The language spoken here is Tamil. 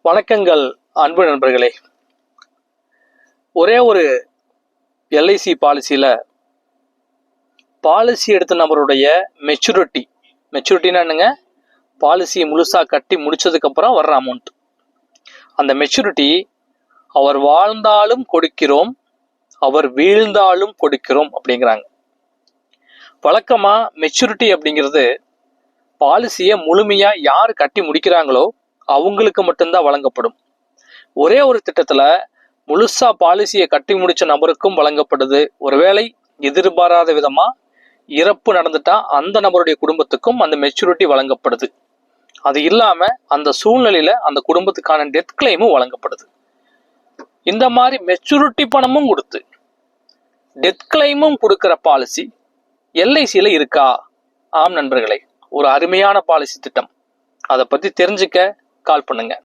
வணக்கங்கள் அன்பு நண்பர்களே. ஒரே ஒரு எல்ஐசி பாலிசியில் பாலிசி எடுத்த நபருடைய மெச்சூரிட்டினா என்னங்க? பாலிசியை முழுசாக கட்டி முடிச்சதுக்கப்புறம் வர்ற அமௌண்ட். அந்த மெச்சூரிட்டி அவர் வாழ்ந்தாலும் கொடுக்கிறோம், அவர் வீழ்ந்தாலும் கொடுக்கிறோம் அப்படிங்கிறாங்க. வழக்கமாக மெச்சூரிட்டி அப்படிங்கிறது பாலிசியை முழுமையாக யார் கட்டி முடிக்கிறாங்களோ அவங்களுக்கு மட்டும்தான் வழங்கப்படும். ஒரே ஒரு திட்டத்தில் முழுசா பாலிசியை கட்டி முடிச்ச நபருக்கும் வழங்கப்படுது. ஒருவேளை எதிர்பாராத விதமா இறப்பு நடந்துட்டா அந்த நபருடைய குடும்பத்துக்கும் அந்த மெச்சூரிட்டி வழங்கப்படுது. அது இல்லாம அந்த சூழ்நிலையில அந்த குடும்பத்துக்கான டெத் கிளைமும் வழங்கப்படுது. இந்த மாதிரி மெச்சூரிட்டி பணமும் கொடுத்து டெத் கிளைமும் கொடுக்கிற பாலிசி எல்ஐசியில இருக்கா? ஆம் நண்பர்களே, ஒரு அருமையான பாலிசி திட்டம். அதை பத்தி தெரிஞ்சுக்க கால் பண்ணுங்க.